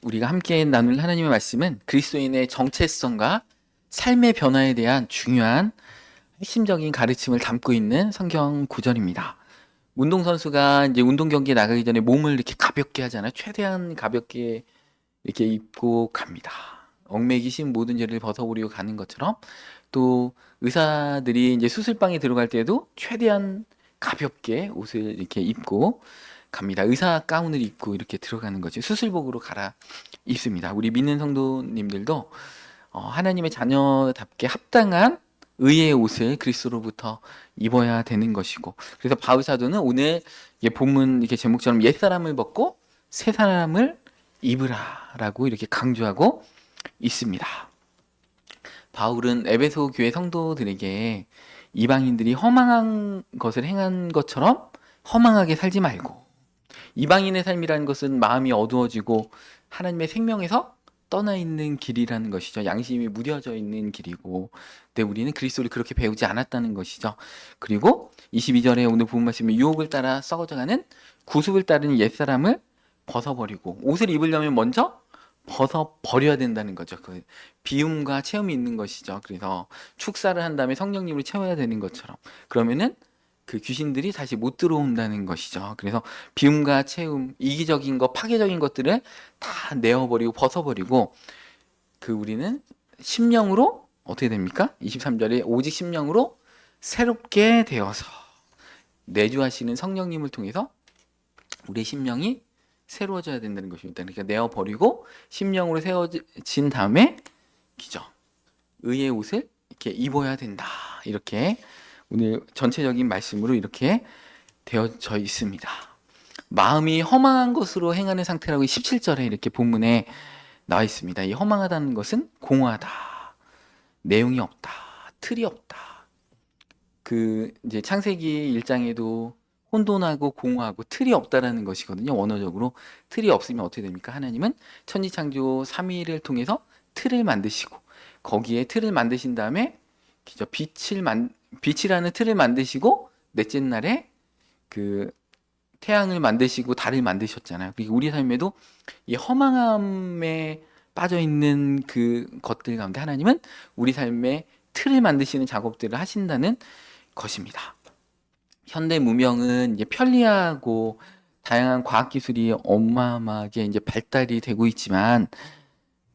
우리가 함께 나눌 하나님의 말씀은 그리스도인의 정체성과 삶의 변화에 대한 중요한 핵심적인 가르침을 담고 있는 성경 구절입니다. 운동선수가 이제 운동 경기에 나가기 전에 몸을 이렇게 가볍게 하잖아요. 최대한 가볍게 이렇게 입고 갑니다. 얽매기 신 모든 죄를 벗어버리고 가는 것처럼 또 의사들이 이제 수술방에 들어갈 때도 최대한 가볍게 옷을 이렇게 입고 갑니다. 의사 가운을 입고 이렇게 들어가는 거죠. 수술복으로 갈아 입습니다. 우리 믿는 성도님들도 하나님의 자녀답게 합당한 의의 옷을 그리스도로부터 입어야 되는 것이고, 그래서 바울 사도는 오늘 본문 이렇게 제목처럼 옛 사람을 벗고 새 사람을 입으라라고 이렇게 강조하고 있습니다. 바울은 에베소 교회 성도들에게 이방인들이 허망한 것을 행한 것처럼 허망하게 살지 말고, 이방인의 삶이라는 것은 마음이 어두워지고 하나님의 생명에서 떠나 있는 길이라는 것이죠. 양심이 무뎌져 있는 길이고, 근데 우리는 그리스도를 그렇게 배우지 않았다는 것이죠. 그리고 22절에 오늘 본 말씀이 유혹을 따라 썩어져가는 구습을 따르는 옛사람을 벗어버리고, 옷을 입으려면 먼저 벗어버려야 된다는 거죠. 그 비움과 체험이 있는 것이죠. 그래서 축사를 한 다음에 성령님을 채워야 되는 것처럼, 그러면은 그 귀신들이 다시 못 들어온다는 것이죠. 그래서 비움과 체험, 이기적인 것, 파괴적인 것들을 다 내어버리고 벗어버리고, 그 우리는 심령으로 어떻게 됩니까? 23절에 오직 심령으로 새롭게 되어서, 내주하시는 성령님을 통해서 우리의 심령이 새로워져야 된다는 것입니다. 그러니까 내어버리고 심령으로 세워진 다음에 기죠. 의의 옷을 이렇게 입어야 된다. 이렇게 오늘 전체적인 말씀으로 이렇게 되어져 있습니다. 마음이 허망한 것으로 행하는 상태라고 17절에 이렇게 본문에 나와 있습니다. 이 허망하다는 것은 공허하다, 내용이 없다, 틀이 없다. 그 이제 창세기 1장에도 혼돈하고 공허하고 틀이 없다라는 것이거든요. 원어적으로 틀이 없으면 어떻게 됩니까? 하나님은 천지창조 3위를 통해서 틀을 만드시고, 거기에 틀을 만드신 다음에 빛이라는 틀을 만드시고, 넷째 날에 그 태양을 만드시고 달을 만드셨잖아요. 그리고 우리 삶에도 이 허망함에 빠져 있는 그 것들 가운데 하나님은 우리 삶에 틀을 만드시는 작업들을 하신다는 것입니다. 현대 문명은 이제 편리하고 다양한 과학 기술이 어마어마하게 이제 발달이 되고 있지만,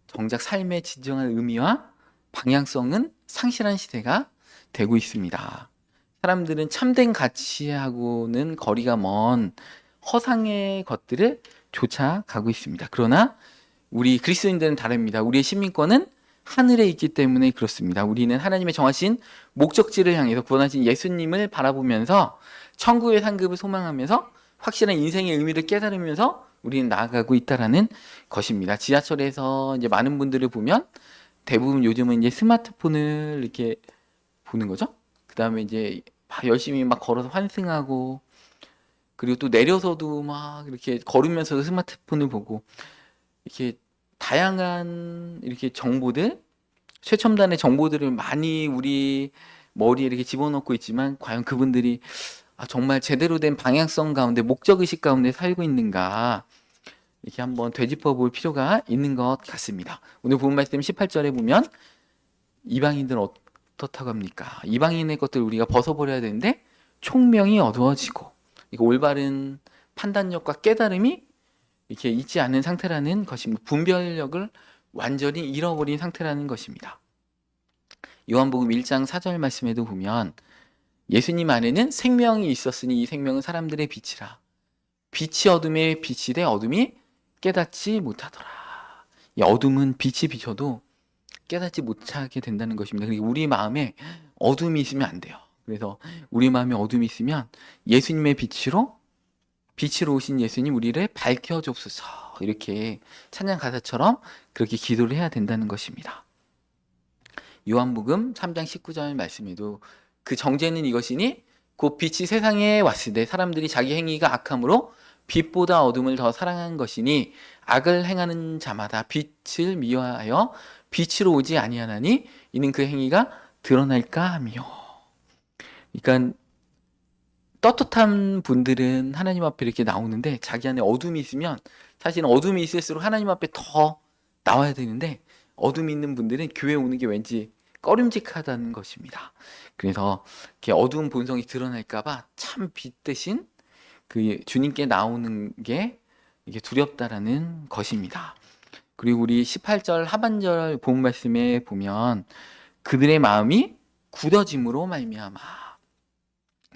정작 삶의 진정한 의미와 방향성은 상실한 시대가 되고 있습니다. 사람들은 참된 가치하고는 거리가 먼 허상의 것들을 쫓아가고 있습니다. 그러나 우리 그리스도인들은 다릅니다. 우리의 시민권은 하늘에 있기 때문에 그렇습니다. 우리는 하나님의 정하신 목적지를 향해서 구원하신 예수님을 바라보면서 천국의 상급을 소망하면서 확실한 인생의 의미를 깨달으면서 우리는 나아가고 있다라는 것입니다. 지하철에서 이제 많은 분들을 보면 대부분 요즘은 이제 스마트폰을 이렇게 보는 거죠. 그 다음에 이제 막 열심히 막 걸어서 환승하고, 그리고 또 내려서도 막 이렇게 걸으면서도 스마트폰을 보고, 이렇게 다양한 이렇게 정보들, 최첨단의 정보들을 많이 우리 머리에 이렇게 집어넣고 있지만, 과연 그분들이 정말 제대로 된 방향성 가운데, 목적의식 가운데 살고 있는가, 이렇게 한번 되짚어 볼 필요가 있는 것 같습니다. 오늘 본 말씀 18절에 보면 이방인들은 어떻다고 합니까? 이방인의 것들을 우리가 벗어버려야 되는데 총명이 어두워지고, 이거 올바른 판단력과 깨달음이 이렇게 있지 않은 상태라는 것입니다. 분별력을 완전히 잃어버린 상태라는 것입니다. 요한복음 1장 4절 말씀에도 보면 예수님 안에는 생명이 있었으니 이 생명은 사람들의 빛이라. 빛이 어둠에 빛이 어둠이 깨닫지 못하더라. 이 어둠은 빛이 비춰도 깨닫지 못하게 된다는 것입니다. 그리고 우리 마음에 어둠이 있으면 안 돼요. 그래서 우리 마음에 어둠이 있으면 예수님의 빛으로 오신 예수님 우리를 밝혀줍소서, 이렇게 찬양 가사처럼 그렇게 기도를 해야 된다는 것입니다. 요한복음 3장 19절 말씀에도 그 정죄는 이것이니 곧 빛이 세상에 왔을 때 사람들이 자기 행위가 악함으로 빛보다 어둠을 더 사랑한 것이니 악을 행하는 자마다 빛을 미워하여 빛으로 오지 아니하나니 이는 그 행위가 드러날까 하며. 그러니까 떳떳한 분들은 하나님 앞에 이렇게 나오는데 자기 안에 어둠이 있으면 사실은 어둠이 있을수록 하나님 앞에 더 나와야 되는데 어둠이 있는 분들은 교회 오는 게 왠지 꺼림직하다는 것입니다. 그래서 이렇게 어두운 본성이 드러날까봐 참 빛 대신 그 주님께 나오는 게 이게 두렵다라는 것입니다. 그리고 우리 18절 하반절 본 말씀에 보면 그들의 마음이 굳어짐으로 말미암아.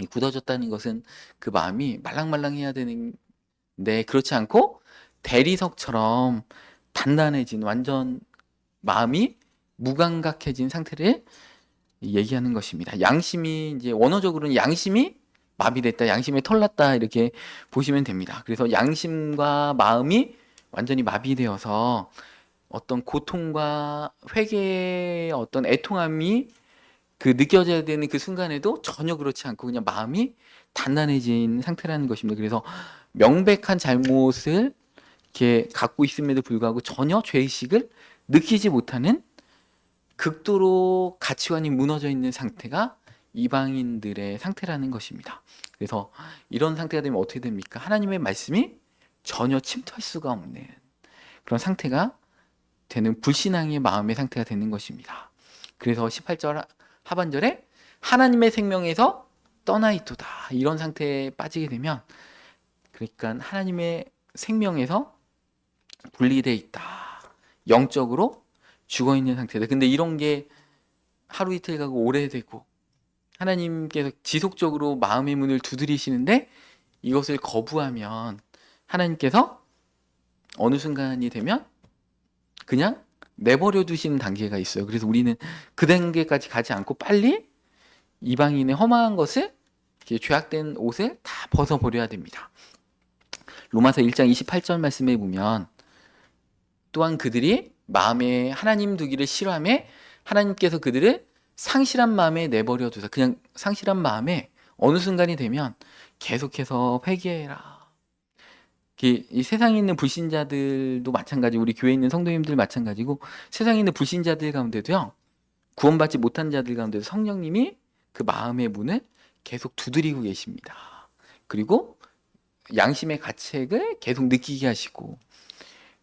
이 굳어졌다는 것은 그 마음이 말랑말랑해야 되는데 그렇지 않고 대리석처럼 단단해진 완전 마음이 무감각해진 상태를 얘기하는 것입니다. 양심이 이제 원어적으로는 양심이 마비됐다, 양심에 털났다 이렇게 보시면 됩니다. 그래서 양심과 마음이 완전히 마비되어서 어떤 고통과 회개의 어떤 애통함이 그 느껴져야 되는 그 순간에도 전혀 그렇지 않고 그냥 마음이 단단해진 상태라는 것입니다. 그래서 명백한 잘못을 이렇게 갖고 있음에도 불구하고 전혀 죄의식을 느끼지 못하는 극도로 가치관이 무너져 있는 상태가 이방인들의 상태라는 것입니다. 그래서 이런 상태가 되면 어떻게 됩니까? 하나님의 말씀이 전혀 침투할 수가 없는 그런 상태가 되는 불신앙의 마음의 상태가 되는 것입니다. 그래서 18절 하반절에 하나님의 생명에서 떠나 있도다 이런 상태에 빠지게 되면 그러니까 하나님의 생명에서 분리되어 있다. 영적으로 죽어 있는 상태다. 근데 이런 게 하루 이틀 가고 오래되고 하나님께서 지속적으로 마음의 문을 두드리시는데 이것을 거부하면 하나님께서 어느 순간이 되면 그냥 내버려 두시는 단계가 있어요. 그래서 우리는 그 단계까지 가지 않고 빨리 이방인의 험한 것을 죄악된 옷을 다 벗어버려야 됩니다. 로마서 1장 28절 말씀에 보면 또한 그들이 마음에 하나님 두기를 싫어하며 하나님께서 그들을 상실한 마음에 내버려 두사 그냥 상실한 마음에 어느 순간이 되면 계속해서 회개해라. 이 세상에 있는 불신자들도 마찬가지, 우리 교회에 있는 성도님들 마찬가지고 세상에 있는 불신자들 가운데도요, 구원받지 못한 자들 가운데도 성령님이 그 마음의 문을 계속 두드리고 계십니다. 그리고 양심의 가책을 계속 느끼게 하시고,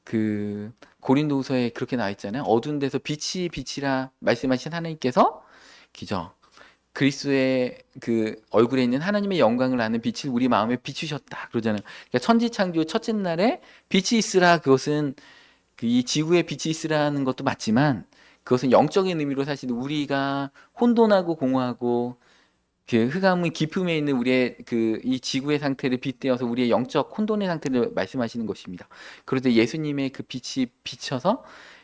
그 고린도후서에 그렇게 나와 있잖아요. 어두운 데서 빛이 빛이라 말씀하신 하나님께서 기죠. 그리스도의 그 얼굴에 있는 하나님의 영광을 아는 빛을 우리 마음에 비추셨다 그러잖아요. 그러니까 천지창조 첫째 날에 빛이 있으라, 그것은 이 지구에 빛이 있으라는 것도 맞지만 그것은 영적인 의미로 사실 우리가 혼돈하고 공허하고 그 흑암의 깊음에 있는 우리의 그 이 지구의 상태를 빗대어서 우리의 영적 혼돈의 상태를 말씀하시는 것입니다. 그런데 예수님의 그 빛이 비쳐서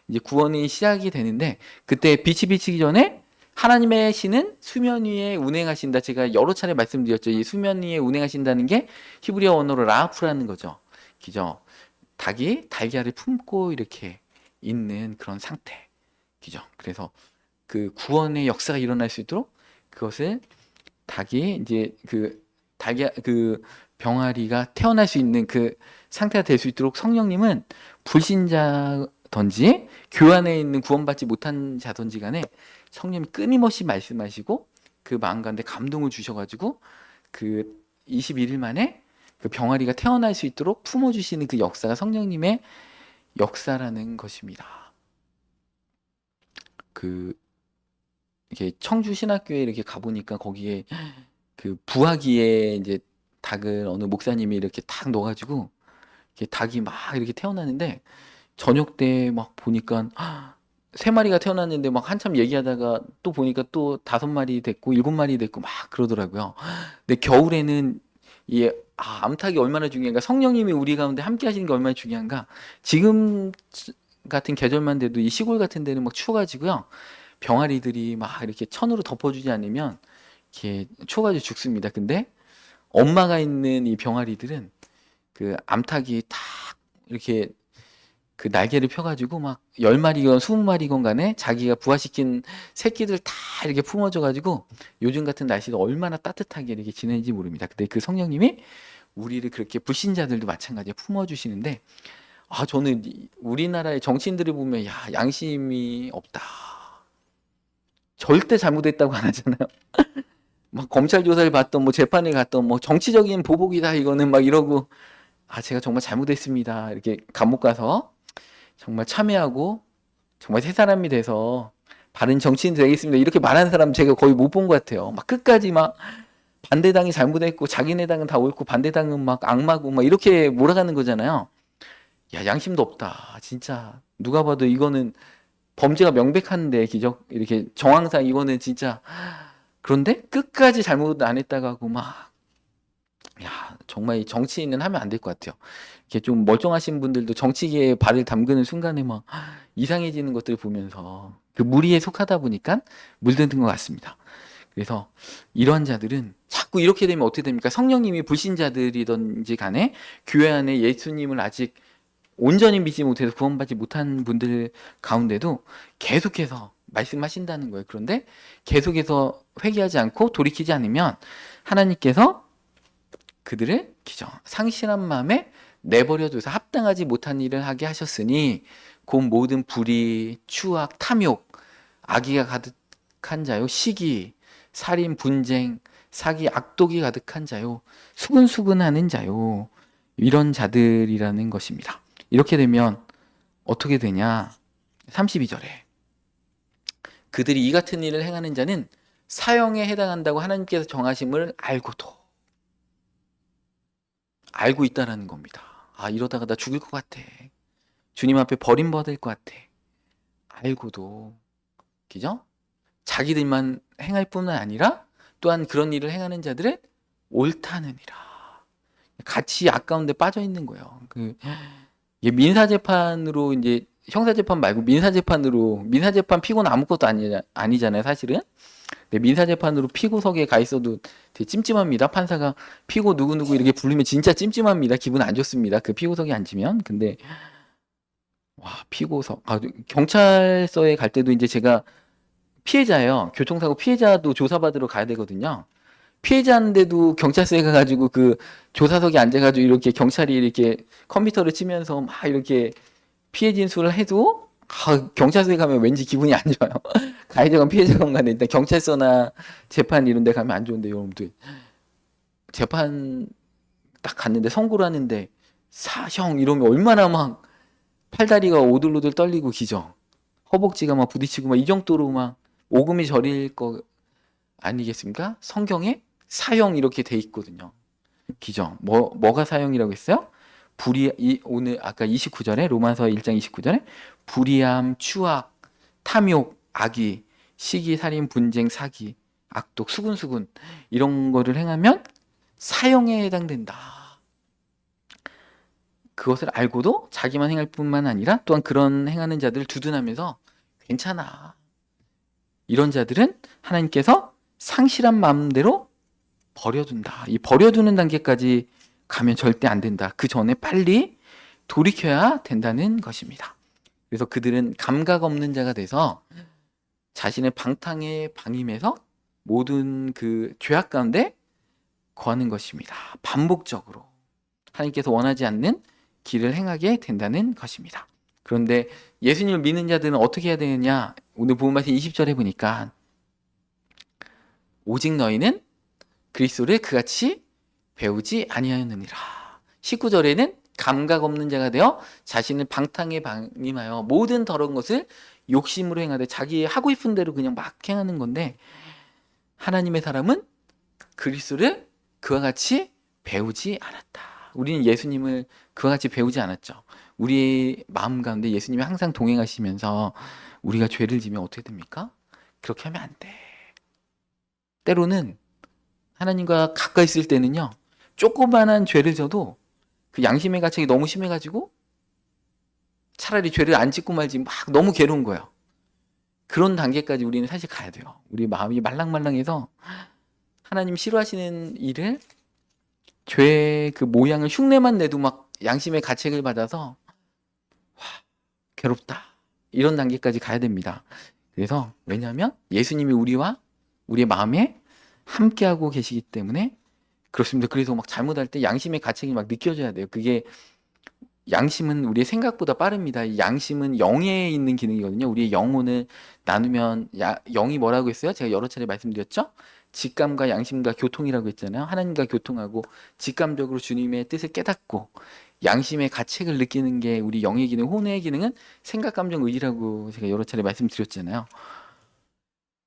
이제 구원이 시작이 되는데, 그때 빛이 비치기 전에 하나님의 신은 수면 위에 운행하신다. 제가 여러 차례 말씀드렸죠. 이 수면 위에 운행하신다는 게 히브리어 언어로 라프라는 거죠. 그죠? 닭이 달걀을 품고 이렇게 있는 그런 상태. 그죠? 그래서 그 구원의 역사가 일어날 수 있도록 그것을 닭이 이제 그 달걀 그 병아리가 태어날 수 있는 그 상태가 될 수 있도록 성령님은 불신자든지 교회 안에 있는 구원받지 못한 자든지 간에 성령이 끊임없이 말씀하시고 그 마음 가운데 감동을 주셔가지고 그 21일 만에 그 병아리가 태어날 수 있도록 품어주시는 그 역사가 성령님의 역사라는 것입니다. 그 이렇게 청주 신학교에 이렇게 가보니까 거기에 그 부화기에 이제 닭을 어느 목사님이 이렇게 탁 넣어가지고 이렇게 닭이 막 이렇게 태어나는데 저녁 때 막 보니까 3마리가 태어났는데 막 한참 얘기하다가 또 보니까 또 5마리 됐고 7마리 됐고 막 그러더라고요. 근데 겨울에는 이 암탉이 얼마나 중요한가, 성령님이 우리 가운데 함께 하시는 게 얼마나 중요한가. 지금 같은 계절만 돼도 이 시골 같은 데는 막 추워가지고요, 병아리들이 막 이렇게 천으로 덮어주지 않으면 이렇게 추워가지고 죽습니다. 근데 엄마가 있는 이 병아리들은 그 암탉이 탁 이렇게 그 날개를 펴가지고 막 10마리건 20마리건 간에 자기가 부화시킨 새끼들 다 이렇게 품어줘가지고 요즘 같은 날씨도 얼마나 따뜻하게 이렇게 지내는지 모릅니다. 근데 그 성령님이 우리를 그렇게 불신자들도 마찬가지로 품어주시는데, 저는 우리나라의 정치인들을 보면 양심이 없다. 절대 잘못했다고 안 하잖아요. 막 검찰 조사를 받던 뭐 재판을 갔던 뭐 정치적인 보복이다 이거는 막 이러고 제가 정말 잘못했습니다. 이렇게 감옥 가서 정말 참회하고 정말 새 사람이 돼서 바른 정치인 되겠습니다. 이렇게 말하는 사람 제가 거의 못 본 것 같아요. 막 끝까지 막 반대당이 잘못했고 자기네 당은 다 옳고 반대당은 막 악마고 막 이렇게 몰아가는 거잖아요. 야, 양심도 없다. 진짜 누가 봐도 이거는 범죄가 명백한데 기적 이렇게 정황상 이거는 진짜 그런데 끝까지 잘못 안 했다고 하고 막 정말 이 정치인은 하면 안 될 것 같아요. 이렇게 좀 멀쩡하신 분들도 정치계에 발을 담그는 순간에 막 이상해지는 것들을 보면서 그 무리에 속하다 보니까 물드는 것 같습니다. 그래서 이러한 자들은 자꾸 이렇게 되면 어떻게 됩니까? 성령님이 불신자들이든지 간에 교회 안에 예수님을 아직 온전히 믿지 못해서 구원받지 못한 분들 가운데도 계속해서 말씀하신다는 거예요. 그런데 계속해서 회개하지 않고 돌이키지 않으면 하나님께서 그들을 상실한 마음에 내버려둬서 합당하지 못한 일을 하게 하셨으니 곧 모든 불의, 추악, 탐욕, 악의가 가득한 자요, 시기, 살인, 분쟁, 사기, 악독이 가득한 자요, 수근수근하는 자요, 이런 자들이라는 것입니다. 이렇게 되면 어떻게 되냐? 32절에 그들이 이 같은 일을 행하는 자는 사형에 해당한다고 하나님께서 정하심을 알고 있다라는 겁니다. 이러다가 나 죽을 것 같아. 주님 앞에 버림받을 것 같아. 알고도 그죠? 자기들만 행할 뿐만 아니라 또한 그런 일을 행하는 자들은 옳다느니라. 같이 아까운데 빠져 있는 거예요. 이게 민사재판으로 이제 형사재판 말고 민사재판 피고는 아무것도 아니잖아요, 사실은. 근데 민사재판으로 피고석에 가 있어도 되게 찜찜합니다. 판사가 피고 누구누구 이렇게 부르면 진짜 찜찜합니다. 기분 안 좋습니다. 그 피고석에 앉으면. 근데 피고석. 경찰서에 갈 때도 이제 제가 피해자예요. 교통사고 피해자도 조사받으러 가야 되거든요. 피해자인데도 경찰서에 가가지고 그 조사석에 앉아가지고 이렇게 경찰이 이렇게 컴퓨터를 치면서 막 이렇게 피해 진술을 해도 경찰서에 가면 왠지 기분이 안 좋아요. 가해자건 피해자건 간에 일단 경찰서나 재판 이런 데 가면 안 좋은데 여러분들 재판 딱 갔는데 선고를 하는데 사형 이러면 얼마나 막 팔다리가 오들오들 떨리고 기죠. 허벅지가 막 부딪히고 막 이 정도로 막 오금이 저릴 거 아니겠습니까? 성경에 사형 이렇게 돼 있거든요. 기죠. 뭐가 사형이라고 했어요? 오늘 아까 29절에 로마서 1장 29절에 불의함, 추악, 탐욕, 악의, 시기, 살인, 분쟁, 사기, 악독, 수군수군 이런 거를 행하면 사형에 해당된다. 그것을 알고도 자기만 행할 뿐만 아니라 또한 그런 행하는 자들을 두둔하면서 괜찮아. 이런 자들은 하나님께서 상실한 마음대로 버려둔다. 이 버려두는 단계까지 가면 절대 안 된다. 그 전에 빨리 돌이켜야 된다는 것입니다. 그래서 그들은 감각 없는 자가 돼서 자신의 방탕에 방임해서 모든 그 죄악 가운데 거하는 것입니다. 반복적으로 하나님께서 원하지 않는 길을 행하게 된다는 것입니다. 그런데 예수님을 믿는 자들은 어떻게 해야 되느냐? 오늘 본문 말씀 20절에 보니까 오직 너희는 그리스도를 그같이 배우지 아니하였느니라. 19절에는 감각 없는 자가 되어 자신을 방탕에 방임하여 모든 더러운 것을 욕심으로 행하되 자기 하고 싶은 대로 그냥 막 행하는 건데 하나님의 사람은 그리스도를 그와 같이 배우지 않았다. 우리는 예수님을 그와 같이 배우지 않았죠. 우리의 마음 가운데 예수님이 항상 동행하시면서 우리가 죄를 지면 어떻게 됩니까? 그렇게 하면 안 돼. 때로는 하나님과 가까이 있을 때는요. 조그만한 죄를 져도 그 양심의 가책이 너무 심해가지고 차라리 죄를 안 짓고 말지 막 너무 괴로운 거예요. 그런 단계까지 우리는 사실 가야 돼요. 우리 마음이 말랑말랑해서 하나님 싫어하시는 일을 죄의 그 모양을 흉내만 내도 막 양심의 가책을 받아서 괴롭다. 이런 단계까지 가야 됩니다. 그래서 왜냐하면 예수님이 우리와 우리의 마음에 함께하고 계시기 때문에 그렇습니다. 그래서 막 잘못할 때 양심의 가책이 막 느껴져야 돼요. 그게 양심은 우리의 생각보다 빠릅니다. 이 양심은 영에 있는 기능이거든요. 우리의 영혼을 나누면 영이 뭐라고 했어요? 제가 여러 차례 말씀드렸죠? 직감과 양심과 교통이라고 했잖아요. 하나님과 교통하고 직감적으로 주님의 뜻을 깨닫고 양심의 가책을 느끼는 게 우리 영의 기능, 혼의 기능은 생각, 감정, 의지라고 제가 여러 차례 말씀드렸잖아요.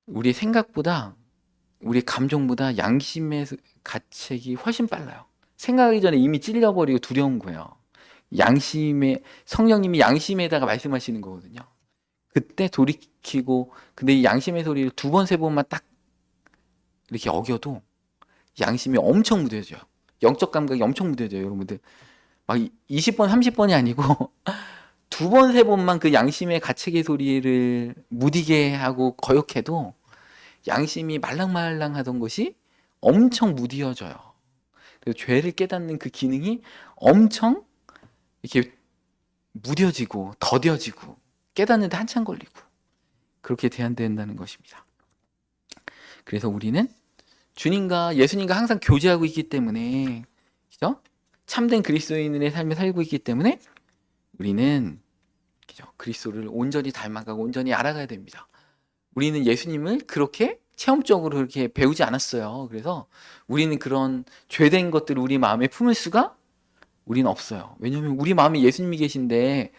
우리 생각보다 우리 감정보다 양심의 가책이 훨씬 빨라요. 생각하기 전에 이미 찔려버리고 두려운 거예요. 양심에 성령님이 양심에다가 말씀하시는 거거든요. 그때 돌이키고 근데 이 양심의 소리를 두 번, 세 번만 딱 이렇게 어겨도 양심이 엄청 무뎌져요. 영적 감각이 엄청 무뎌져요, 여러분들. 막 20번, 30번이 아니고 두 번, 세 번만 그 양심의 가책의 소리를 무디게 하고 거역해도 양심이 말랑말랑하던 것이 엄청 무디어져요. 그래서 죄를 깨닫는 그 기능이 엄청 이렇게 무뎌지고 더뎌지고 깨닫는데 한참 걸리고 그렇게 대한된다는 것입니다. 그래서 우리는 주님과 예수님과 항상 교제하고 있기 때문에 그죠? 참된 그리스도인의 삶을 살고 있기 때문에 우리는 그죠? 그리스도를 온전히 닮아가고 온전히 알아가야 됩니다. 우리는 예수님을 그렇게 체험적으로 그렇게 배우지 않았어요. 그래서 우리는 그런 죄된 것들을 우리 마음에 품을 수가 우리는 없어요. 왜냐하면 우리 마음에 예수님이 계신데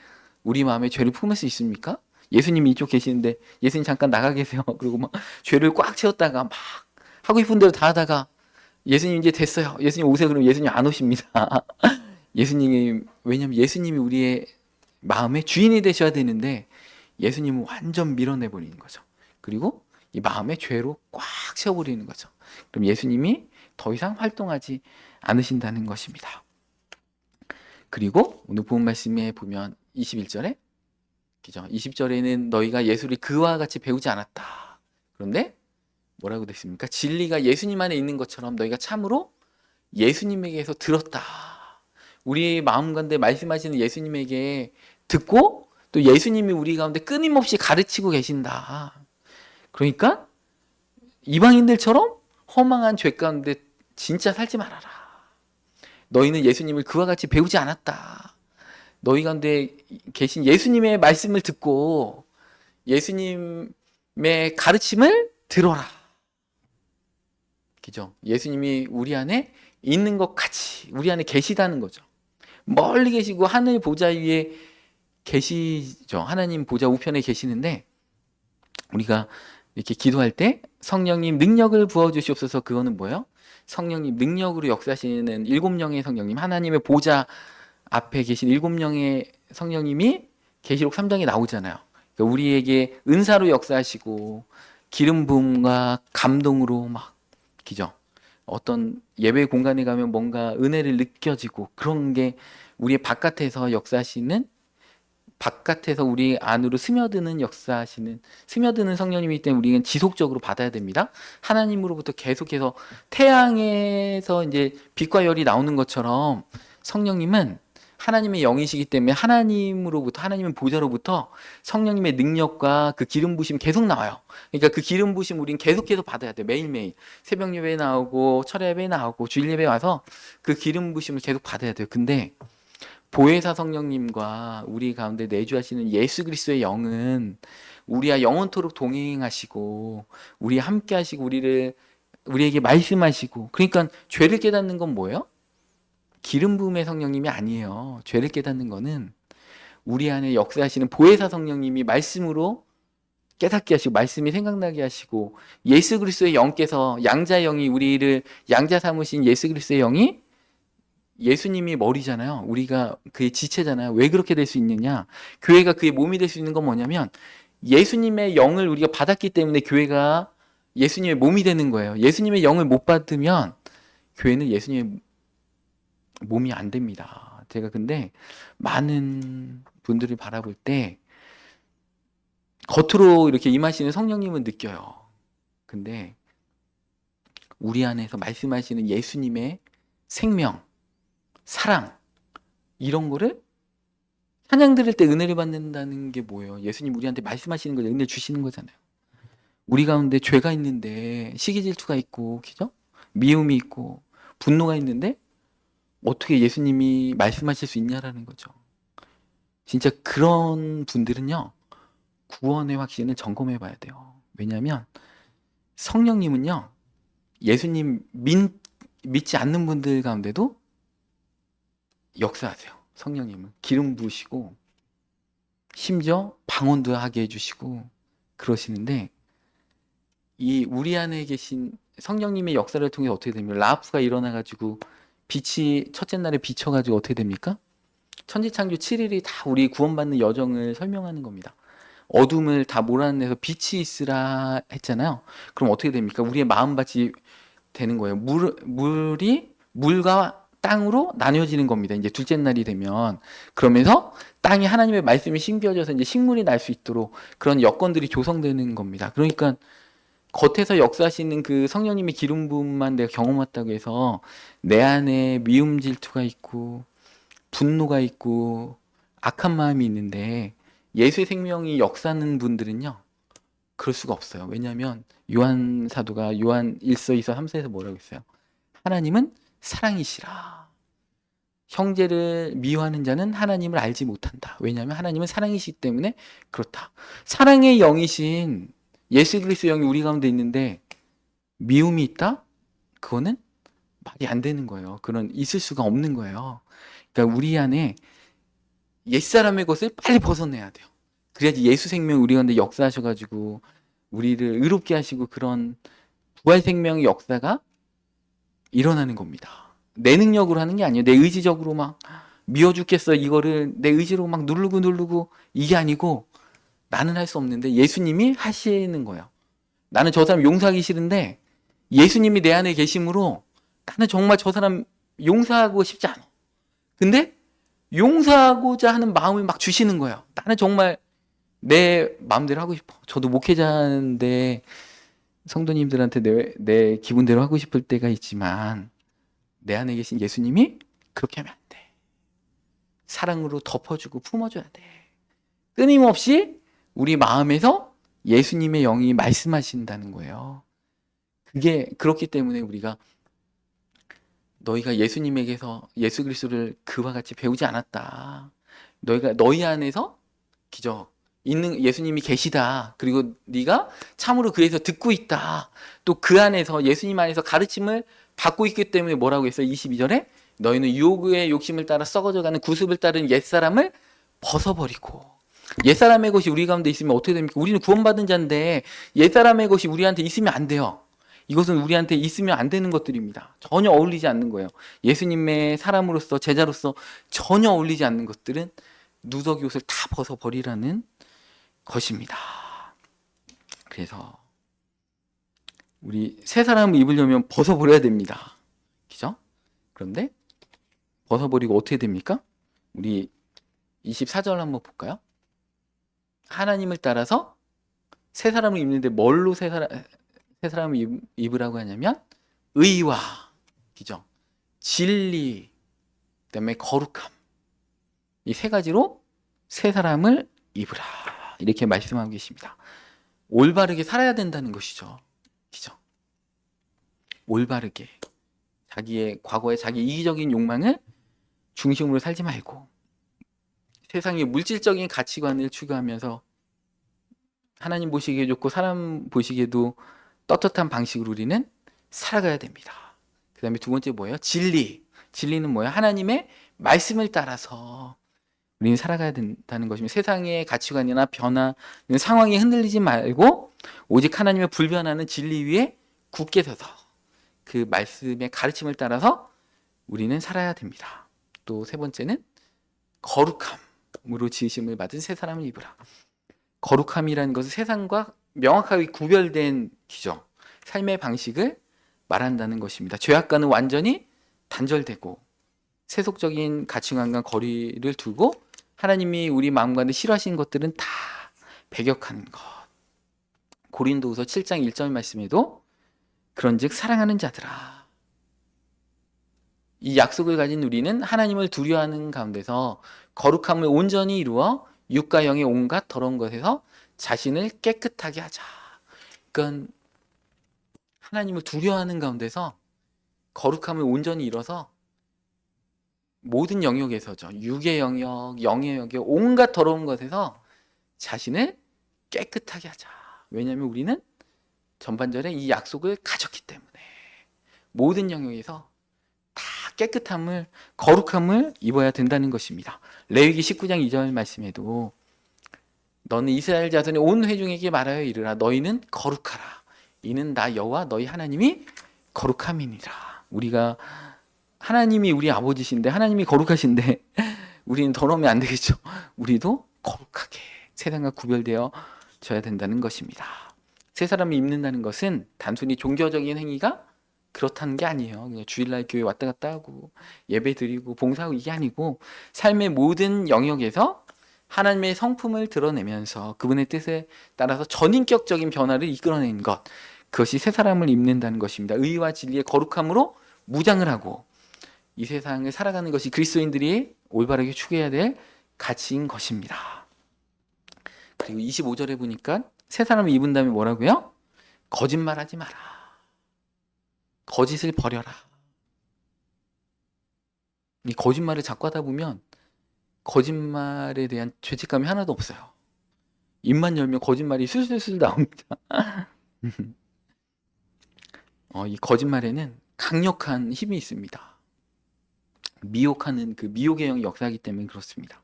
우리 마음에 죄를 품을 수 있습니까? 예수님이 이쪽 계시는데 예수님 잠깐 나가 계세요. 그리고 막 죄를 꽉 채웠다가 막 하고 싶은 대로 다 하다가 예수님 이제 됐어요. 예수님 오세요. 그러면 예수님 안 오십니다. 예수님 왜냐하면 예수님이 우리의 마음의 주인이 되셔야 되는데 예수님은 완전 밀어내 버리는 거죠. 그리고 이 마음의 죄로 꽉 채워버리는 거죠. 그럼 예수님이 더 이상 활동하지 않으신다는 것입니다. 그리고 오늘 본 말씀에 보면 21절에 그죠? 20절에는 너희가 예수를 그와 같이 배우지 않았다. 그런데 뭐라고 됐습니까? 진리가 예수님 안에 있는 것처럼 너희가 참으로 예수님에게서 들었다. 우리 마음 가운데 말씀하시는 예수님에게 듣고 또 예수님이 우리 가운데 끊임없이 가르치고 계신다. 그러니까 이방인들처럼 허망한 죄 가운데 진짜 살지 말아라. 너희는 예수님을 그와 같이 배우지 않았다. 너희 가운데 계신 예수님의 말씀을 듣고 예수님의 가르침을 들어라. 그죠? 예수님이 우리 안에 있는 것 같이 우리 안에 계시다는 거죠. 멀리 계시고 하늘 보좌 위에 계시죠. 하나님 보좌 우편에 계시는데 우리가 이렇게 기도할 때 성령님 능력을 부어주시옵소서. 그거는 뭐예요? 성령님 능력으로 역사하시는 7명의 성령님, 하나님의 보좌 앞에 계신 7명의 성령님이 계시록 3장에 나오잖아요. 그러니까 우리에게 은사로 역사하시고 기름 부음과 감동으로 막 기죠. 어떤 예배 공간에 가면 뭔가 은혜를 느껴지고 그런 게 우리의 바깥에서 역사하시는 바깥에서 우리 안으로 스며드는 역사하시는 스며드는 성령님이기 때문에 우리는 지속적으로 받아야 됩니다. 하나님으로부터 계속해서 태양에서 이제 빛과 열이 나오는 것처럼 성령님은 하나님의 영이시기 때문에 하나님으로부터 하나님의 보좌로부터 성령님의 능력과 그 기름 부심 계속 나와요. 그러니까 그 기름 부심 우리는 계속해서 받아야 돼요. 매일매일 새벽 예배에 나오고 철야 예배에 나오고 주일 예배에 와서 그 기름 부심을 계속 받아야 돼요. 근데 보혜사 성령님과 우리 가운데 내주하시는 예수 그리스도의 영은 우리와 영원토록 동행하시고 우리와 함께 하시고 우리에게 말씀하시고 그러니까 죄를 깨닫는 건 뭐예요? 기름 부음의 성령님이 아니에요. 죄를 깨닫는 거는 우리 안에 역사하시는 보혜사 성령님이 말씀으로 깨닫게 하시고 말씀이 생각나게 하시고 예수 그리스도의 영께서 양자의 영이 우리를 양자 삼으신 예수 그리스도의 영이 예수님이 머리잖아요. 우리가 그의 지체잖아요. 왜 그렇게 될 수 있느냐? 교회가 그의 몸이 될 수 있는 건 뭐냐면 예수님의 영을 우리가 받았기 때문에 교회가 예수님의 몸이 되는 거예요. 예수님의 영을 못 받으면 교회는 예수님의 몸이 안 됩니다. 제가 근데 많은 분들을 바라볼 때 겉으로 이렇게 임하시는 성령님은 느껴요. 근데 우리 안에서 말씀하시는 예수님의 생명, 사랑 이런 거를 찬양 들을 때 은혜를 받는다는 게 뭐예요? 예수님 우리한테 말씀하시는 거죠. 은혜 주시는 거잖아요. 우리 가운데 죄가 있는데 시기 질투가 있고 그죠? 미움이 있고 분노가 있는데 어떻게 예수님이 말씀하실 수 있냐라는 거죠. 진짜 그런 분들은요. 구원의 확신을 점검해 봐야 돼요. 왜냐하면 성령님은요. 예수님 믿지 않는 분들 가운데도 역사하세요. 성령님은 기름 부으시고 심지어 방언도 하게 해주시고 그러시는데, 이 우리 안에 계신 성령님의 역사를 통해 어떻게 됩니까? 라프가 일어나가지고 빛이 첫째 날에 비춰가지고 어떻게 됩니까? 천지창조 7일이 다 우리 구원받는 여정을 설명하는 겁니다. 어둠을 다 몰아내서 빛이 있으라 했잖아요. 그럼 어떻게 됩니까? 우리의 마음밭이 되는 거예요. 물이 물과 땅으로 나뉘어지는 겁니다. 이제 둘째 날이 되면. 그러면서 땅이 하나님의 말씀이 심겨져서 이제 식물이 날 수 있도록 그런 여건들이 조성되는 겁니다. 그러니까 겉에서 역사하시는 그 성령님의 기름 부음만 내가 경험했다고 해서 내 안에 미움 질투가 있고 분노가 있고 악한 마음이 있는데 예수의 생명이 역사하는 분들은요, 그럴 수가 없어요. 왜냐하면 요한 사도가 요한 1서 2서 3서에서 뭐라고 했어요? 하나님은 사랑이시라. 형제를 미워하는 자는 하나님을 알지 못한다. 왜냐하면 하나님은 사랑이시기 때문에 그렇다. 사랑의 영이신 예수 그리스도의 영이 우리 가운데 있는데 미움이 있다? 그거는 말이 안 되는 거예요. 그런 있을 수가 없는 거예요. 그러니까 우리 안에 옛사람의 것을 빨리 벗어내야 돼요. 그래야지 예수 생명 우리 가운데 역사하셔가지고 우리를 의롭게 하시고 그런 부활 생명의 역사가 일어나는 겁니다. 내 능력으로 하는 게 아니에요. 내 의지적으로 막 미워 죽겠어 이거를 내 의지로 막 누르고 이게 아니고, 나는 할 수 없는데 예수님이 하시는 거예요. 나는 저 사람 용서하기 싫은데 예수님이 내 안에 계심으로 나는 정말 저 사람 용서하고 싶지 않아. 근데 용서하고자 하는 마음을 막 주시는 거예요. 나는 정말 내 마음대로 하고 싶어. 저도 목회자인데 성도님들한테 내 기분대로 하고 싶을 때가 있지만 내 안에 계신 예수님이 그렇게 하면 안 돼. 사랑으로 덮어주고 품어줘야 돼. 끊임없이 우리 마음에서 예수님의 영이 말씀하신다는 거예요. 그게 그렇기 때문에 우리가 너희가 예수님에게서 예수 그리스도를 그와 같이 배우지 않았다. 너희가 너희 안에서 기적 있는 예수님이 계시다. 그리고 네가 참으로 그에서 듣고 있다. 또 그 안에서 예수님 안에서 가르침을 받고 있기 때문에 뭐라고 했어요? 22절에 너희는 유혹의 욕심을 따라 썩어져가는 구습을 따른 옛사람을 벗어버리고. 옛사람의 것이 우리 가운데 있으면 어떻게 됩니까? 우리는 구원받은 자인데 옛사람의 것이 우리한테 있으면 안 돼요. 이것은 우리한테 있으면 안 되는 것들입니다. 전혀 어울리지 않는 거예요. 예수님의 사람으로서 제자로서 전혀 어울리지 않는 것들은 누더기 옷을 다 벗어버리라는 것입니다. 그래서 우리 새 사람을 입으려면 벗어버려야 됩니다. 그죠? 그런데 벗어버리고 어떻게 됩니까? 우리 24절 한번 볼까요? 하나님을 따라서 새 사람을 입는데 뭘로 새 사람을 입으라고 하냐면 의와, 그죠? 진리, 그다음에 거룩함, 이 세 가지로 새 사람을 입으라 이렇게 말씀하고 계십니다. 올바르게 살아야 된다는 것이죠. 그죠? 올바르게 자기의 과거의 자기 이기적인 욕망을 중심으로 살지 말고 세상의 물질적인 가치관을 추구하면서 하나님 보시기에 좋고 사람 보시기에도 떳떳한 방식으로 우리는 살아가야 됩니다. 그 다음에 두 번째 뭐예요? 진리. 진리는 뭐예요? 하나님의 말씀을 따라서 우리는 살아가야 된다는 것입니다. 세상의 가치관이나 변화는 상황이 흔들리지 말고 오직 하나님의 불변하는 진리 위에 굳게 서서 그 말씀의 가르침을 따라서 우리는 살아야 됩니다. 또 세 번째는 거룩함으로 지으심을 받은 새 사람을 입으라. 거룩함이라는 것은 세상과 명확하게 구별된 기적, 삶의 방식을 말한다는 것입니다. 죄악과는 완전히 단절되고 세속적인 가치관과 거리를 두고 하나님이 우리 마음 가운데 싫어하시는 것들은 다 배격하는 것. 고린도후서 7장 1절 말씀에도 그런즉 사랑하는 자들아, 이 약속을 가진 우리는 하나님을 두려워하는 가운데서 거룩함을 온전히 이루어 육과 영의 온갖 더러운 것에서 자신을 깨끗하게 하자. 그러니까 하나님을 두려워하는 가운데서 거룩함을 온전히 이뤄서 모든 영역에서죠. 육의 영역, 영의 영역, 온갖 더러운 것에서 자신을 깨끗하게 하자. 왜냐하면 우리는 전반절에 이 약속을 가졌기 때문에. 모든 영역에서 다 깨끗함을, 거룩함을 입어야 된다는 것입니다. 레위기 19장 2절 말씀에도 너는 이스라엘 자손의 온 회중에게 말하여 이르라 너희는 거룩하라 이는 나 여호와 너희 하나님이 거룩함이니라. 우리가 하나님이 우리 아버지신데 하나님이 거룩하신데 우리는 더러우면 안 되겠죠. 우리도 거룩하게 세상과 구별되어 져야 된다는 것입니다. 새 사람을 입는다는 것은 단순히 종교적인 행위가 그렇다는 게 아니에요. 그냥 주일날 교회 왔다 갔다 하고 예배 드리고 봉사하고 이게 아니고 삶의 모든 영역에서 하나님의 성품을 드러내면서 그분의 뜻에 따라서 전인격적인 변화를 이끌어내는 것, 그것이 새 사람을 입는다는 것입니다. 의와 진리의 거룩함으로 무장을 하고 이 세상을 살아가는 것이 그리스도인들이 올바르게 추구해야 될 가치인 것입니다. 그리고 25절에 보니까 새 사람을 입은 다음에 뭐라고요? 거짓말하지 마라. 거짓을 버려라. 이 거짓말을 자꾸 하다 보면 거짓말에 대한 죄책감이 하나도 없어요. 입만 열면 거짓말이 술술술 나옵니다. 이 거짓말에는 강력한 힘이 있습니다. 미혹하는 그 미혹의 영 역사이기 때문에 그렇습니다.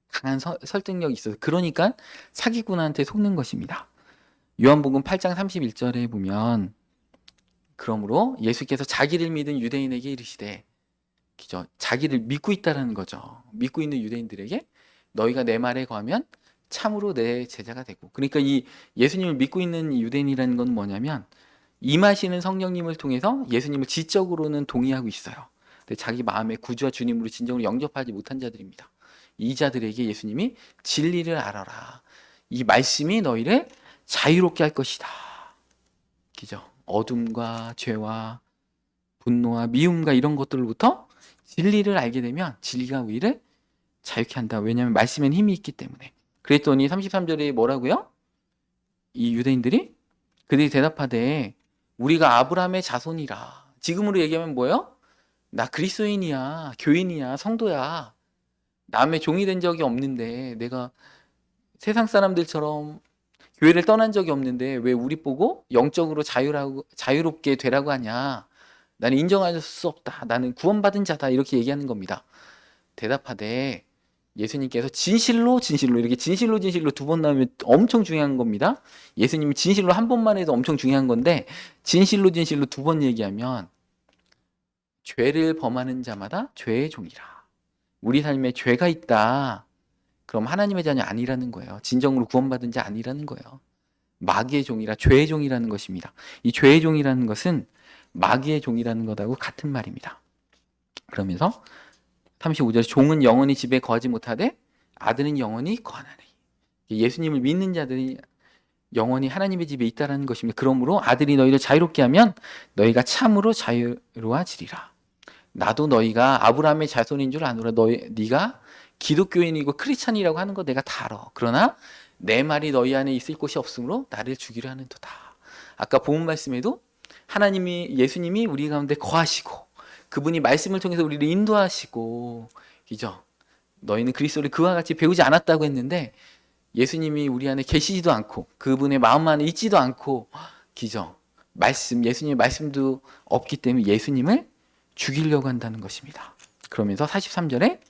강한 설득력이 있어서 그러니까 사기꾼한테 속는 것입니다. 요한복음 8장 31절에 보면 그러므로 예수께서 자기를 믿은 유대인에게 이르시되 그죠? 자기를 믿고 있다라는 거죠. 믿고 있는 유대인들에게 너희가 내 말에 거하면 참으로 내 제자가 되고 그러니까 이 예수님을 믿고 있는 유대인이라는 건 뭐냐면 임하시는 성령님을 통해서 예수님을 지적으로는 동의하고 있어요. 근데 자기 마음의 구주와 주님으로 진정으로 영접하지 못한 자들입니다. 이 자들에게 예수님이 진리를 알아라. 이 말씀이 너희를 자유롭게 할 것이다. 그죠? 어둠과 죄와 분노와 미움과 이런 것들로부터 진리를 알게 되면 진리가 우리를 자유케 한다. 왜냐하면 말씀엔 힘이 있기 때문에. 그랬더니 33절에 뭐라고요? 이 유대인들이 그들이 대답하되 우리가 아브라함의 자손이라. 지금으로 얘기하면 뭐예요? 나 그리스도인이야, 교인이야, 성도야. 남의 종이 된 적이 없는데 내가 세상 사람들처럼 교회를 떠난 적이 없는데 왜 우리 보고 영적으로 자유롭게 되라고 하냐? 나는 인정할 수 없다. 나는 구원받은 자다. 이렇게 얘기하는 겁니다. 대답하되 예수님께서 진실로 진실로 이렇게 진실로 진실로 두 번 나오면 엄청 중요한 겁니다. 예수님이 진실로 한 번만 해도 엄청 중요한 건데 진실로 진실로 두 번 얘기하면 죄를 범하는 자마다 죄의 종이라. 우리 삶에 죄가 있다. 그럼 하나님의 자녀 아니라는 거예요. 진정으로 구원받은 자 아니라는 거예요. 마귀의 종이라 죄의 종이라는 것입니다. 이 죄의 종이라는 것은 마귀의 종이라는 것하고 같은 말입니다. 그러면서 35절에 종은 영원히 집에 거하지 못하되 아들은 영원히 거하나니. 예수님을 믿는 자들이 영원히 하나님의 집에 있다라는 것입니다. 그러므로 아들이 너희를 자유롭게 하면 너희가 참으로 자유로워지리라. 나도 너희가 아브라함의 자손인 줄 아노라. 네가 기독교인이고 크리스찬이라고 하는 거 내가 다 알아. 그러나 내 말이 너희 안에 있을 곳이 없으므로 나를 죽이려 하는도다. 아까 본문 말씀에도 예수님이 우리 가운데 거하시고 그분이 말씀을 통해서 우리를 인도하시고 그죠? 너희는 그리스도를 그와 같이 배우지 않았다고 했는데 예수님이 우리 안에 계시지도 않고 그분의 마음 안에 있지도 않고 그죠? 예수님의 말씀도 없기 때문에 예수님을 죽이려고 한다는 것입니다. 그러면서 43절에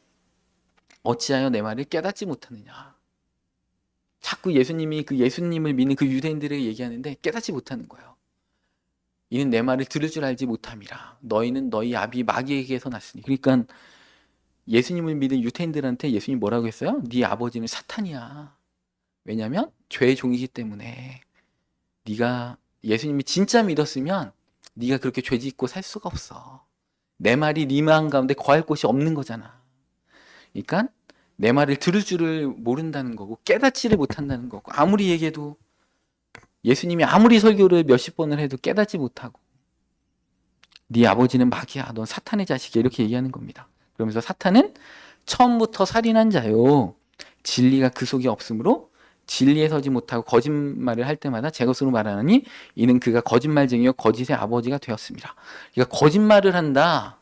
어찌하여 내 말을 깨닫지 못하느냐. 자꾸 예수님을 믿는 그 유대인들에게 얘기하는데 깨닫지 못하는 거예요. 이는 내 말을 들을 줄 알지 못함이라. 너희는 너희 아비 마귀에게서 났으니. 그러니까 예수님을 믿은 유대인들한테 예수님이 뭐라고 했어요? 네 아버지는 사탄이야. 왜냐하면 죄의 종이기 때문에. 네가 예수님이 진짜 믿었으면 네가 그렇게 죄 짓고 살 수가 없어. 내 말이 네 마음 가운데 거할 곳이 없는 거잖아. 그러니까 내 말을 들을 줄을 모른다는 거고 깨닫지를 못한다는 거고 아무리 얘기해도 예수님이 아무리 설교를 몇십 번을 해도 깨닫지 못하고 네 아버지는 마귀야. 넌 사탄의 자식이야. 이렇게 얘기하는 겁니다. 그러면서 사탄은 처음부터 살인한 자요. 진리가 그 속에 없으므로 진리에 서지 못하고 거짓말을 할 때마다 제 것으로 말하느니 이는 그가 거짓말쟁이요 거짓의 아버지가 되었습니다. 그러니까 거짓말을 한다.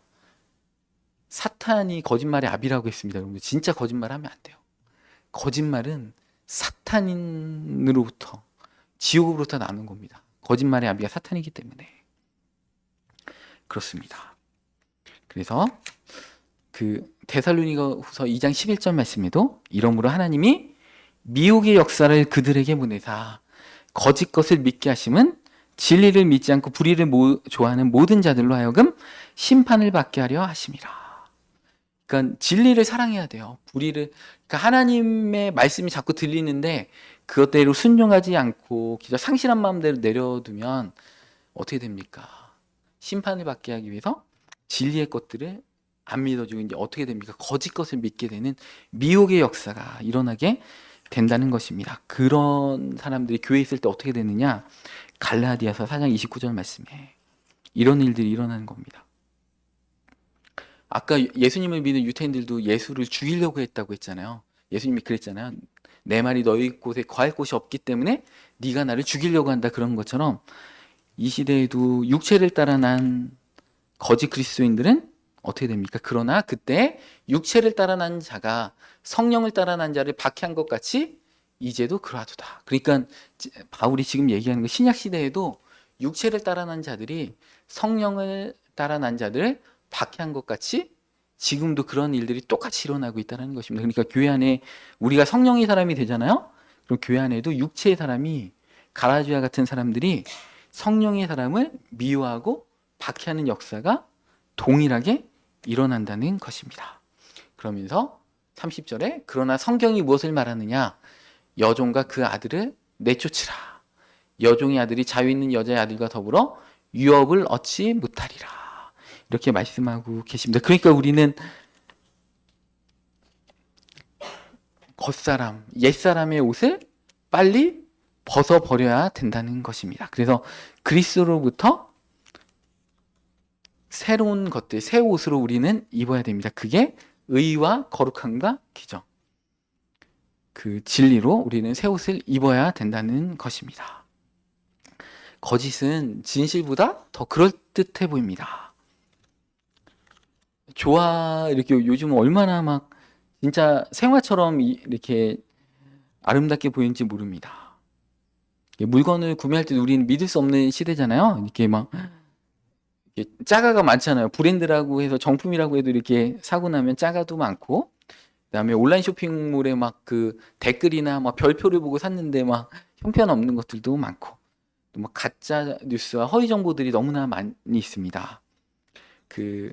사탄이 거짓말의 아비라고 했습니다. 여러분 진짜 거짓말하면 안 돼요. 거짓말은 사탄으로부터 지옥으로부터 나는 겁니다. 거짓말의 아비가 사탄이기 때문에. 그렇습니다. 그래서 그 데살로니가후서 2장 11절 말씀에도 이러므로 하나님이 미혹의 역사를 그들에게 보내사 거짓 것을 믿게 하심은 진리를 믿지 않고 불의를 좋아하는 모든 자들로 하여금 심판을 받게 하려 하심이라. 그러니까 진리를 사랑해야 돼요. 불의를, 그러니까 하나님의 말씀이 자꾸 들리는데 그것대로 순종하지 않고 그저 상실한 마음대로 내려두면 어떻게 됩니까? 심판을 받게 하기 위해서 진리의 것들을 안 믿어주고 이제 어떻게 됩니까? 거짓 것을 믿게 되는 미혹의 역사가 일어나게 된다는 것입니다. 그런 사람들이 교회에 있을 때 어떻게 되느냐? 갈라디아서 4장 29절 말씀에 이런 일들이 일어나는 겁니다. 아까 예수님을 믿는 유태인들도 예수를 죽이려고 했다고 했잖아요. 예수님이 그랬잖아요. 내 말이 너희 곳에 거할 곳이 없기 때문에 네가 나를 죽이려고 한다, 그런 것처럼 이 시대에도 육체를 따라 난 거짓 그리스도인들은 어떻게 됩니까? 그러나 그때 육체를 따라 난 자가 성령을 따라 난 자를 박해한 것 같이 이제도 그러하도다. 그러니까 바울이 지금 얘기하는 거, 신약 시대에도 육체를 따라 난 자들이 성령을 따라 난 자들을 박해한 것 같이 지금도 그런 일들이 똑같이 일어나고 있다는 것입니다. 그러니까 교회 안에 우리가 성령의 사람이 되잖아요. 그럼 교회 안에도 육체의 사람이, 가라지아 같은 사람들이 성령의 사람을 미워하고 박해하는 역사가 동일하게 일어난다는 것입니다. 그러면서 30절에 그러나 성경이 무엇을 말하느냐? 여종과 그 아들을 내쫓으라. 여종의 아들이 자유 있는 여자의 아들과 더불어 유업을 얻지 못하리라. 이렇게 말씀하고 계십니다. 그러니까 우리는 겉사람, 옛사람의 옷을 빨리 벗어버려야 된다는 것입니다. 그래서 그리스도로부터 새로운 것들, 새 옷으로 우리는 입어야 됩니다. 그게 의와 거룩함과 기정, 그 진리로 우리는 새 옷을 입어야 된다는 것입니다. 거짓은 진실보다 더 그럴듯해 보입니다. 이렇게 요즘 얼마나 막 진짜 생화처럼 이렇게 아름답게 보이는지 모릅니다. 물건을 구매할 때 우리는 믿을 수 없는 시대잖아요. 이렇게 막 짜가가 많잖아요. 브랜드라고 해서 정품이라고 해도 이렇게 사고 나면 짜가도 많고, 그다음에 온라인 쇼핑몰에 막 그 댓글이나 막 별표를 보고 샀는데 막 형편없는 것들도 많고, 또 막 가짜 뉴스와 허위 정보들이 너무나 많이 있습니다. 그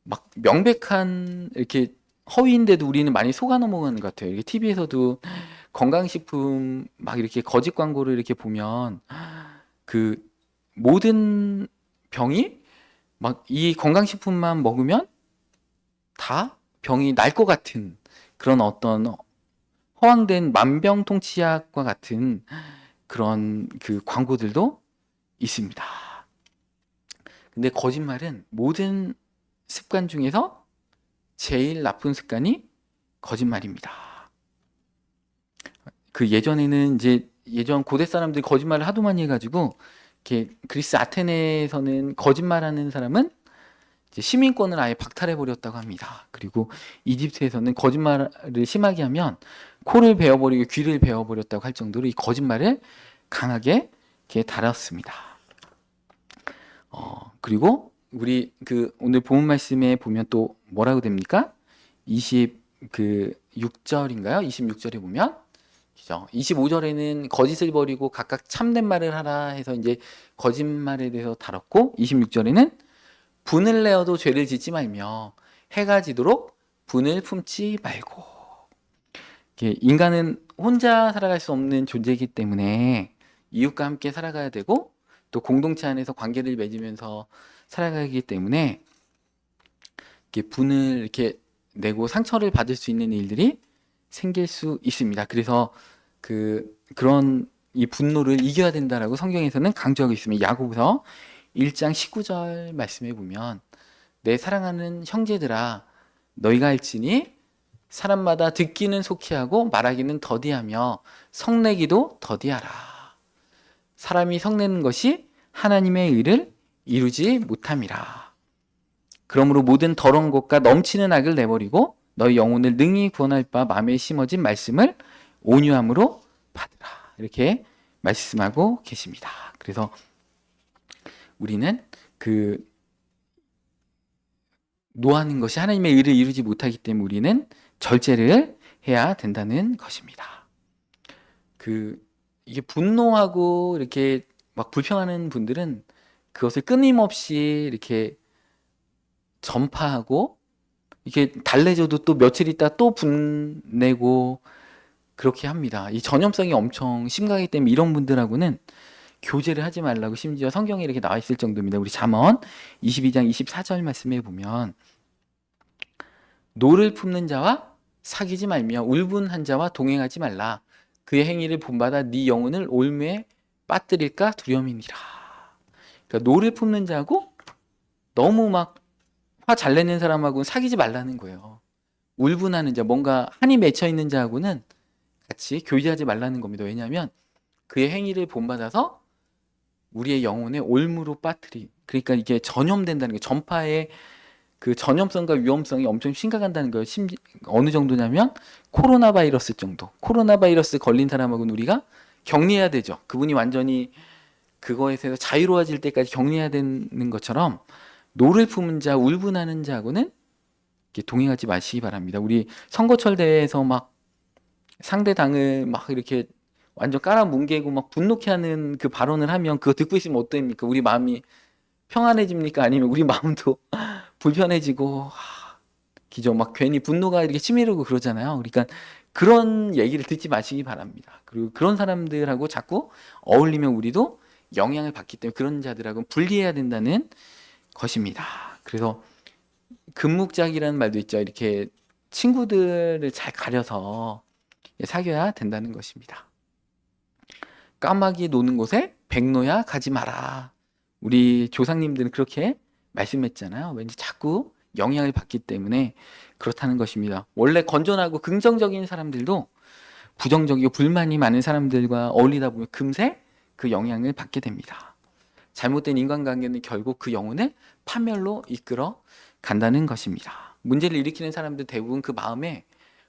막 명백한 이렇게 허위인데도 우리는 많이 속아 넘어가는 것 같아요. 이렇게 TV에서도 건강식품 막 이렇게 거짓 광고를 이렇게 보면 그 모든 병이 막 이 건강식품만 먹으면 다 병이 날 것 같은 그런 어떤 허황된 만병통치약과 같은 그런 그 광고들도 있습니다. 근데 거짓말은 모든 습관 중에서 제일 나쁜 습관이 거짓말입니다. 그 예전에는 이제 예전 고대 사람들이 거짓말을 하도 많이 해가지고 이렇게 그리스 아테네에서는 거짓말하는 사람은 이제 시민권을 아예 박탈해 버렸다고 합니다. 그리고 이집트에서는 거짓말을 심하게 하면 코를 베어버리고 귀를 베어버렸다고 할 정도로 이 거짓말을 강하게 이렇게 다뤘습니다. 그리고 우리 그 오늘 본문 말씀에 보면 또 뭐라고 됩니까? 26절인가요? 26절에 보면, 그죠? 25절에는 거짓을 버리고 각각 참된 말을 하라 해서 이제 거짓말에 대해서 다뤘고, 26절에는 분을 내어도 죄를 짓지 말며 해가 지도록 분을 품지 말고. 인간은 혼자 살아갈 수 없는 존재이기 때문에 이웃과 함께 살아가야 되고, 또 공동체 안에서 관계를 맺으면서 살아가기 때문에 이렇게 분을 이렇게 내고 상처를 받을 수 있는 일들이 생길 수 있습니다. 그래서 그런 이 분노를 이겨야 된다라고 성경에서는 강조하고 있습니다. 야고보서 1장 19절 말씀에 보면 내 사랑하는 형제들아 너희가 알지니 사람마다 듣기는 속히 하고 말하기는 더디하며 성내기도 더디하라. 사람이 성내는 것이 하나님의 의를 이루지 못함이라. 그러므로 모든 더러운 것과 넘치는 악을 내버리고 너희 영혼을 능히 구원할 바 마음에 심어진 말씀을 온유함으로 받으라. 이렇게 말씀하고 계십니다. 그래서 우리는 노하는 것이 하나님의 의를 이루지 못하기 때문에 우리는 절제를 해야 된다는 것입니다. 이게 분노하고 이렇게 막 불평하는 분들은 그것을 끊임없이 이렇게 전파하고 이게 달래져도 또 며칠 있다 또 분내고 그렇게 합니다. 이 전염성이 엄청 심하기 때문에 이런 분들하고는 교제를 하지 말라고 심지어 성경에 이렇게 나와 있을 정도입니다. 우리 잠언 22장 24절 말씀에 보면 노를 품는 자와 사귀지 말며 울분한 자와 동행하지 말라. 그의 행위를 본받아 네 영혼을 올무에 빠뜨릴까 두려움이니라. 그러니까 노를 품는 자하고 너무 막 화 잘 내는 사람하고는 사귀지 말라는 거예요. 울분하는 자, 뭔가 한이 맺혀 있는 자하고는 같이 교제하지 말라는 겁니다. 왜냐하면 그의 행위를 본받아서 우리의 영혼에 올무로 빠뜨리. 그러니까 이게 전염된다는 게 전파의 그 전염성과 위험성이 엄청 심각하다는 거예요. 어느 정도냐면 코로나 바이러스 정도. 코로나 바이러스 걸린 사람하고는 우리가 격리해야 되죠. 그분이 완전히 그거에서 자유로워질 때까지 격리해야 되는 것처럼 노를 품은 자, 울분하는 자하고는 이렇게 동행하지 마시기 바랍니다. 우리 선거철 대회에서 막 상대 당을 막 이렇게 완전 깔아뭉개고 막 분노케 하는 그 발언을 하면 그거 듣고 있으면 어떻습니까? 우리 마음이 평안해집니까? 아니면 우리 마음도 불편해지고 기죠. 막 괜히 분노가 이렇게 치밀고 그러잖아요. 그러니까 그런 얘기를 듣지 마시기 바랍니다. 그리고 그런 사람들하고 자꾸 어울리면 우리도 영향을 받기 때문에 그런 자들하고는 분리해야 된다는 것입니다. 그래서 금묵작이라는 말도 있죠. 이렇게 친구들을 잘 가려서 사귀어야 된다는 것입니다. 까마귀 노는 곳에 백로야 가지 마라. 우리 조상님들은 그렇게 말씀했잖아요. 왠지 자꾸 영향을 받기 때문에 그렇다는 것입니다. 원래 건전하고 긍정적인 사람들도 부정적이고 불만이 많은 사람들과 어울리다 보면 금세 그 영향을 받게 됩니다. 잘못된 인간관계는 결국 그 영혼을 파멸로 이끌어 간다는 것입니다. 문제를 일으키는 사람들 대부분 그 마음에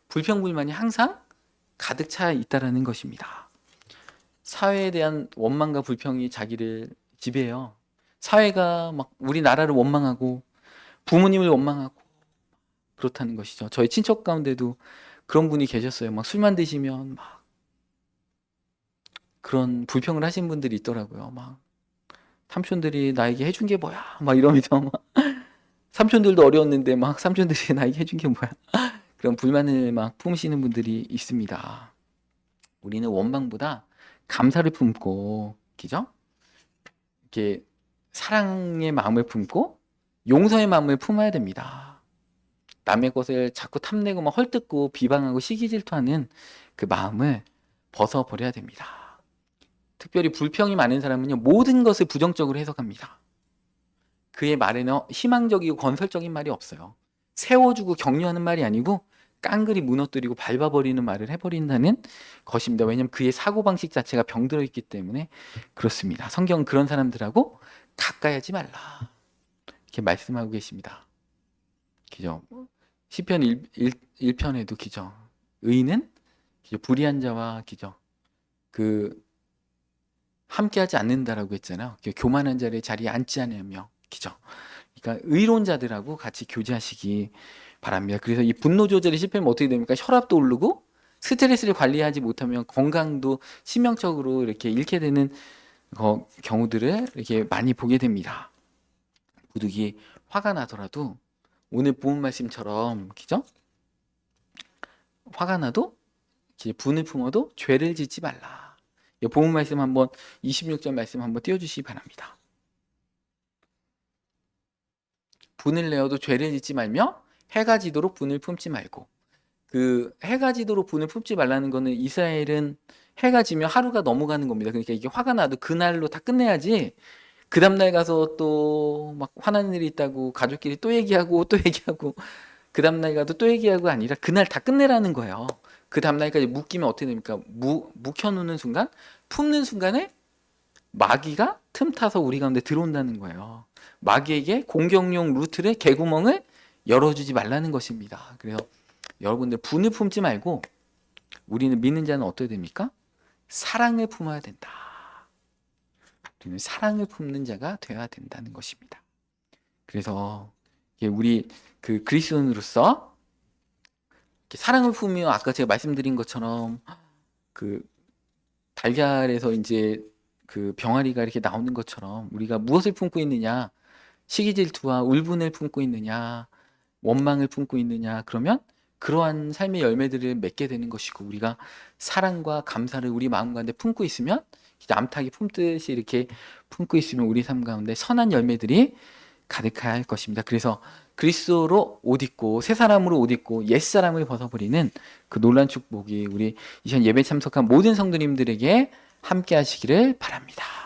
불평불만이 항상 가득 차 있다라는 것입니다. 사회에 대한 원망과 불평이 자기를 지배해요. 사회가 막 우리나라를 원망하고 부모님을 원망하고 그렇다는 것이죠. 저희 친척 가운데도 그런 분이 계셨어요. 막 술만 드시면 막 그런 불평을 하신 분들이 있더라고요. 막 삼촌들이 나에게 해준 게 뭐야? 막 이러면서 막 삼촌들도 어려웠는데 막 삼촌들이 나에게 해준 게 뭐야? 그런 불만을 막 품으시는 분들이 있습니다. 우리는 원망보다 감사를 품고, 그죠? 이렇게 사랑의 마음을 품고 용서의 마음을 품어야 됩니다. 남의 것을 자꾸 탐내고 막 헐뜯고 비방하고 시기 질투하는 그 마음을 벗어버려야 됩니다. 특별히 불평이 많은 사람은요, 모든 것을 부정적으로 해석합니다. 그의 말에는 희망적이고 건설적인 말이 없어요. 세워주고 격려하는 말이 아니고 깡그리 무너뜨리고 밟아버리는 말을 해버린다는 것입니다. 왜냐하면 그의 사고방식 자체가 병들어 있기 때문에 그렇습니다. 성경은 그런 사람들하고 가까이 하지 말라 이렇게 말씀하고 계십니다. 그죠? 시편 1편에도 기죠. 의인은 기죠. 불의한 자와 기죠. 그 함께하지 않는다라고 했잖아요. 교만한 자의 자리에 앉지 않으며 기죠. 그러니까 의로운 자들하고 같이 교제하시기 바랍니다. 그래서 이 분노 조절이 실패하면 어떻게 됩니까? 혈압도 오르고 스트레스를 관리하지 못하면 건강도 치명적으로 이렇게 잃게 되는 경우들을 이렇게 많이 보게 됩니다. 부득이 화가 나더라도 오늘 본 말씀처럼 그죠? 화가 나도 분을 품어도 죄를 짓지 말라. 본 말씀 한번 26절 말씀 한번 띄워주시기 바랍니다. 분을 내어도 죄를 짓지 말며 해가 지도록 분을 품지 말고. 그 해가 지도록 분을 품지 말라는 거는 이스라엘은 해가 지면 하루가 넘어가는 겁니다. 그러니까 이게 화가 나도 그날로 다 끝내야지 그 다음날 가서 또 막 화나는 일이 있다고 가족끼리 또 얘기하고 또 얘기하고 그 다음날 가도 또 얘기하고 아니라 그날 다 끝내라는 거예요. 그 다음날까지 묶이면 어떻게 됩니까? 묵혀놓는 순간 품는 순간에 마귀가 틈타서 우리 가운데 들어온다는 거예요. 마귀에게 공격용 루트를 개구멍을 열어주지 말라는 것입니다. 그래서 여러분들 분을 품지 말고 우리는 믿는 자는 어떻게 됩니까? 사랑을 품어야 된다. 우리는 사랑을 품는 자가 되어야 된다는 것입니다. 그래서 우리 그 그리스도인으로서 이렇게 사랑을 품으며 아까 제가 말씀드린 것처럼 그 달걀에서 이제 그 병아리가 이렇게 나오는 것처럼 우리가 무엇을 품고 있느냐, 시기 질투와 울분을 품고 있느냐, 원망을 품고 있느냐, 그러면 그러한 삶의 열매들을 맺게 되는 것이고, 우리가 사랑과 감사를 우리 마음 가운데 품고 있으면, 암탉이 품듯이 이렇게 품고 있으면 우리 삶 가운데 선한 열매들이 가득할 것입니다. 그래서 그리스도로 옷 입고 새 사람으로 옷 입고 옛 사람을 벗어버리는 그 놀란 축복이 우리 이전 예배 참석한 모든 성도님들에게 함께 하시기를 바랍니다.